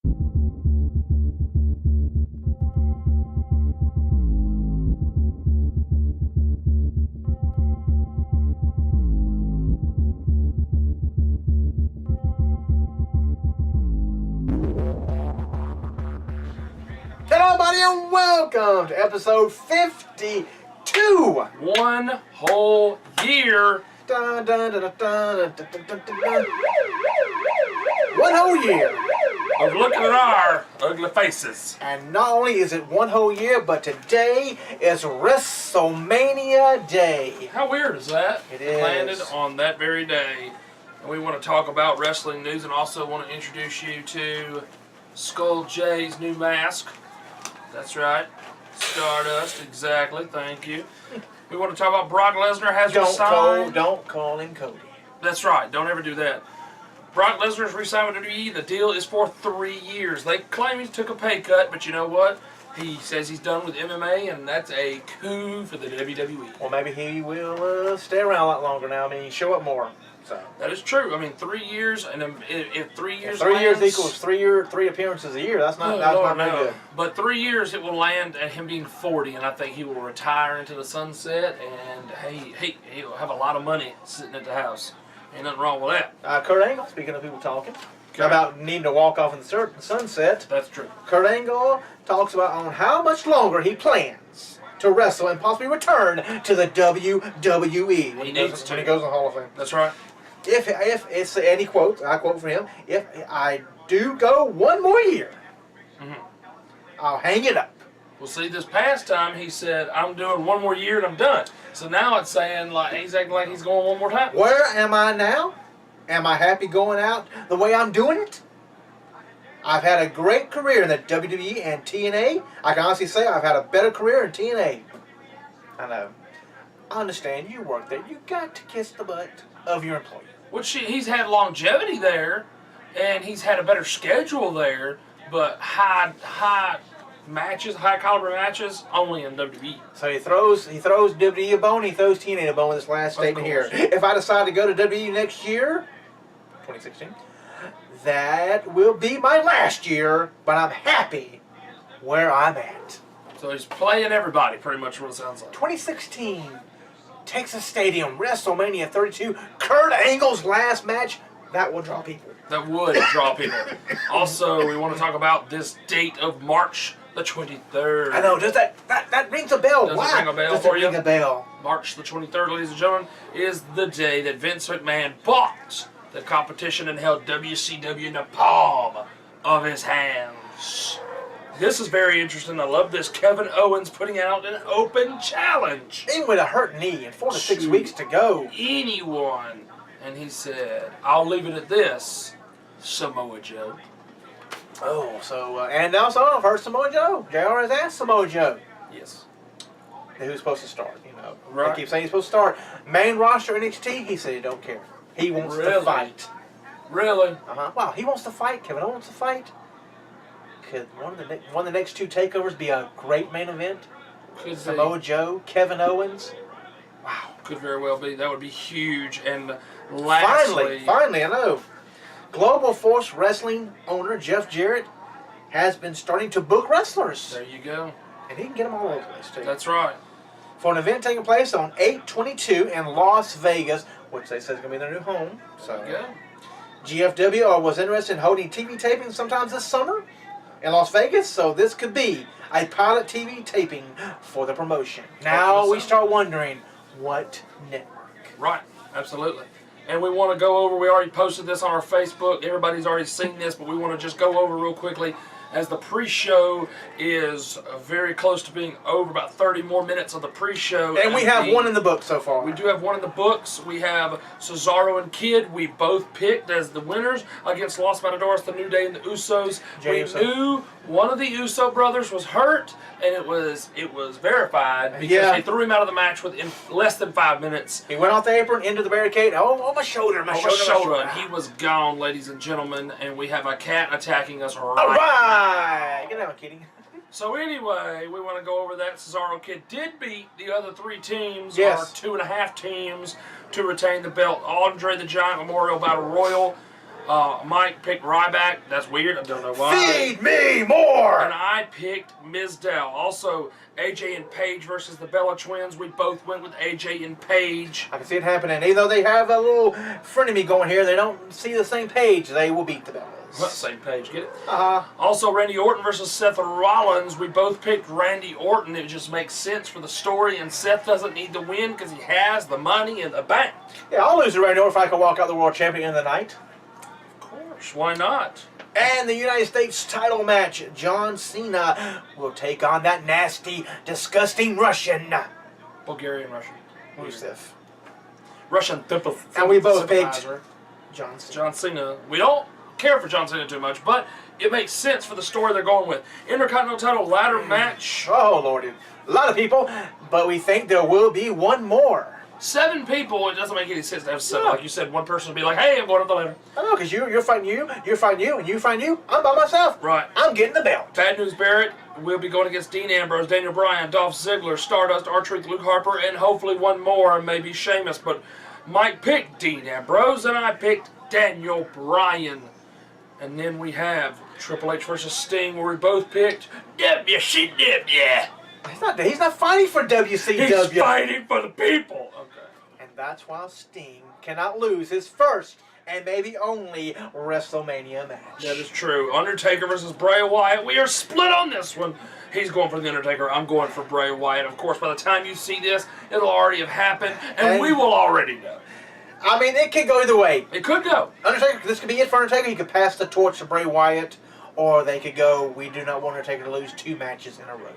Hello, everybody, and welcome to episode 52. 1 whole year. Dun, dun, dun, dun, dun, dun, dun, dun, dun. 1 whole year. Of looking at our ugly faces. And not only is it 1 whole year, but today is WrestleMania Day. How weird is that? It is. Landed on that very day. And we want to talk about wrestling news and also want to introduce you to Skull J's new mask. That's right. Stardust, exactly. Thank you. We want to talk about Brock Lesnar has resigned. Don't call him Cody. That's right. Don't ever do that. Brock Lesnar's re-signed with WWE. The deal is for 3 years. They claim he took a pay cut, but you know what? He says he's done with MMA, and that's a coup for the WWE. Well, maybe he will stay around a lot longer now. I mean, show up more. So that is true. I mean, 3 years, and if 3 years, if 3 years lands, equals three appearances a year. That's not very good. But 3 years, it will land at him being 40, and I think he will retire into the sunset. And he'll have a lot of money sitting at the house. Ain't nothing wrong with that. Kurt Angle, speaking of people talking about needing to walk off in the sunset. That's true. Kurt Angle talks about on how much longer he plans to wrestle and possibly return to the WWE when he goes in the Hall of Fame. That's right. If it's, and he quotes, I quote from him, if I do go 1 more year, I'll hang it up. Well, see, this past time he said, I'm doing 1 more year and I'm done. So now it's saying, like, he's acting like he's going 1 more time. Where am I now? Am I happy going out the way I'm doing it? I've had a great career in the WWE and TNA. I can honestly say I've had a better career in TNA. I know. I understand you work there. You got to kiss the butt of your employer. Which he's had longevity there, and he's had a better schedule there, but high matches, high caliber matches, only in WWE. So he throws WWE a bone, he throws TNA a bone with this last statement here. If I decide to go to WWE next year, 2016, that will be my last year, but I'm happy where I'm at. So he's playing everybody, pretty much what it sounds like. 2016, Texas Stadium, WrestleMania 32, Kurt Angle's last match. That will draw people. That would draw people. Also, we want to talk about this date of March the 23rd. I know. Does that rings a bell? Does Why? it ring a bell Does for it you? ring a bell? March the 23rd, ladies and gentlemen, is the day that Vince McMahon bought the competition and held WCW in the palm of his hands. This is very interesting. I love this. Kevin Owens putting out an open challenge. Even with a hurt knee and 4 to 6 weeks to go. Anyone. And he said, I'll leave it at this, Samoa Joe. Oh, so, and also, I've heard Samoa Joe. JR has asked Samoa Joe. Yes. Who's supposed to start, you know. Right. They keep saying he's supposed to start. Main roster NXT, he said he don't care. He wants to fight. Really? Wow, he wants to fight. Kevin Owens wants to fight. Could one of the next 2 takeovers be a great main event? Could Samoa Joe, Kevin Owens. Wow. Could very well be. That would be huge. And lastly, finally, I know. Global Force Wrestling owner Jeff Jarrett has been starting to book wrestlers. There you go. And he can get them all over the place, too. That's right. For an event taking place on 8/22 in Las Vegas, which they say is going to be their new home. So, There you go. GFW was interested in holding TV tapings sometimes this summer in Las Vegas, so this could be a pilot TV taping for the promotion. Now we start wondering, what network? Right, absolutely. And we want to go over, we already posted this on our Facebook, everybody's already seen this, but we want to just go over real quickly as the pre-show is very close to being over, about 30 more minutes of the pre-show. And we have one in the book so far. We do have one in the books. We have Cesaro and Kidd. We both picked as the winners against Los Matadores, The New Day, and the Usos. We knew one of the Uso brothers was hurt, and it was verified because they threw him out of the match within less than 5 minutes. He went off the apron, into the barricade. Oh, my shoulder, my shoulder. And he was gone, ladies and gentlemen, and we have a cat attacking us All right. Get out, kitty. So anyway, we want to go over that. Cesaro Kid did beat the other 3 teams, yes, or 2.5 teams, to retain the belt. Andre the Giant Memorial Battle Royal. Mike picked Ryback. That's weird. I don't know why. Feed me more! And I picked Mizdow. Also, AJ and Paige versus the Bella Twins. We both went with AJ and Paige. I can see it happening. Even though they have a little frenemy going here, they don't see the same page. They will beat the Bellas. Same page, get it? Uh-huh. Also, Randy Orton versus Seth Rollins. We both picked Randy Orton. It just makes sense for the story, and Seth doesn't need to win because he has the money in the bank. Yeah, I'll lose to Randy Orton if I can walk out the world champion in the night. Of course, why not? And the United States title match, John Cena will take on that nasty, disgusting Russian. Bulgarian Russian. Rusev. Russian people. And we both picked John Cena. John Cena. We don't care for John Cena too much, but it makes sense for the story they're going with. Intercontinental title ladder match. Oh, Lordy. A lot of people, but we think there will be one more. 7 people, it doesn't make any sense to have 7. Yeah. Like you said, one person would be like, hey, I'm going up the ladder. I know, because you're fighting you're fighting you, and you fighting you. I'm by myself. Right. I'm getting the belt. Bad News Barrett will be going against Dean Ambrose, Daniel Bryan, Dolph Ziggler, Stardust, R-Truth, Luke Harper, and hopefully one more, maybe Sheamus. But Mike picked Dean Ambrose, and I picked Daniel Bryan. And then we have Triple H versus Sting, where we both picked WCW. He's not fighting for WCW. He's fighting for the people. Okay. And that's why Sting cannot lose his first and maybe only WrestleMania match. That is true. Undertaker versus Bray Wyatt. We are split on this one. He's going for the Undertaker. I'm going for Bray Wyatt. Of course, by the time you see this, it'll already have happened, and we will already know. I mean, it could go either way. It could go. Undertaker, this could be it for Undertaker. He could pass the torch to Bray Wyatt, or they could go, we do not want Undertaker to lose 2 matches in a row.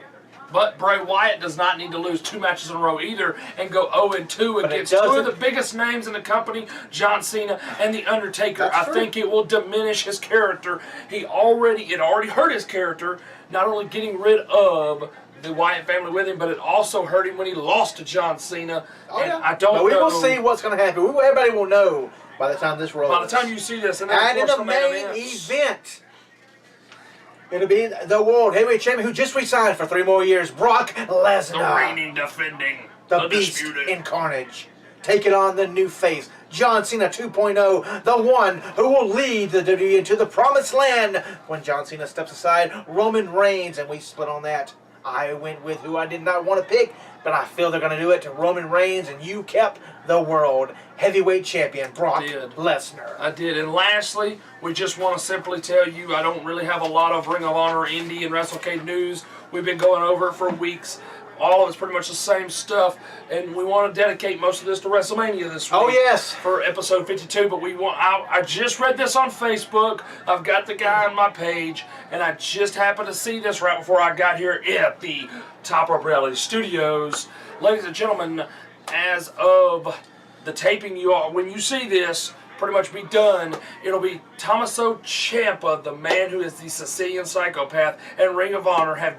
But Bray Wyatt does not need to lose 2 matches in a row either and go 0-2 against 2 of the biggest names in the company, John Cena and The Undertaker. I think it will diminish his character. It already hurt his character, not only getting rid of the Wyatt family with him, but it also hurt him when he lost to John Cena. Oh, and yeah. I don't know. We will see what's going to happen. Everybody will know by the time this rolls. By the time you see this. And in the main event, it'll be the World Heavyweight Champion who just resigned for 3 more years, Brock Lesnar. The reigning, defending, the Beast in Carnage. Taking on the new face, John Cena 2.0, the one who will lead the WWE into the promised land when John Cena steps aside, Roman Reigns, and we split on that. I went with who I did not want to pick, but I feel they're going to do it to Roman Reigns, and you kept the World Heavyweight Champion, Brock Lesnar. I did. And lastly, we just want to simply tell you I don't really have a lot of Ring of Honor, Indie, and WrestleCade news. We've been going over it for weeks. All of it's pretty much the same stuff, and we want to dedicate most of this to WrestleMania this week. Oh, yes. For episode 52, but I just read this on Facebook. I've got the guy on my page, and I just happened to see this right before I got here at the Top Rope Reality Studios. Ladies and gentlemen, as of the taping, when you see this pretty much be done, it'll be Tommaso Ciampa, the man who is the Sicilian psychopath, and Ring of Honor have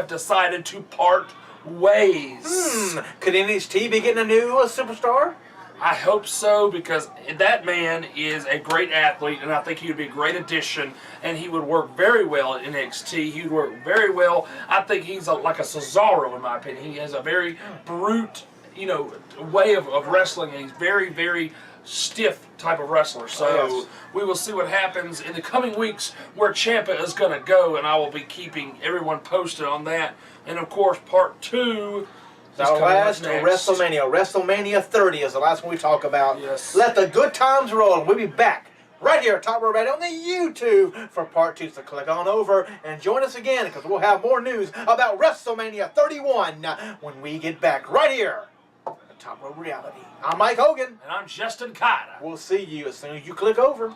decided to part ways. Could NXT be getting a new superstar? I hope so, because that man is a great athlete, and I think he would be a great addition, and he would work very well at NXT. He would work very well. I think he's like a Cesaro, in my opinion. He has a very brute, way of wrestling, and he's very, very stiff type of wrestler. So we will see what happens in the coming weeks where Ciampa is going to go, and I will be keeping everyone posted on that. And of course, part 2 is our last next. WrestleMania. WrestleMania 30 is the last one we talk about. Yes. Let the good times roll. We'll be back right here at Top Rope Radio on the YouTube for part 2. So click on over and join us again, because we'll have more news about WrestleMania 31 when we get back right here at Top Rope Reality. I'm Mike Hogan. And I'm Justin Carter. We'll see you as soon as you click over.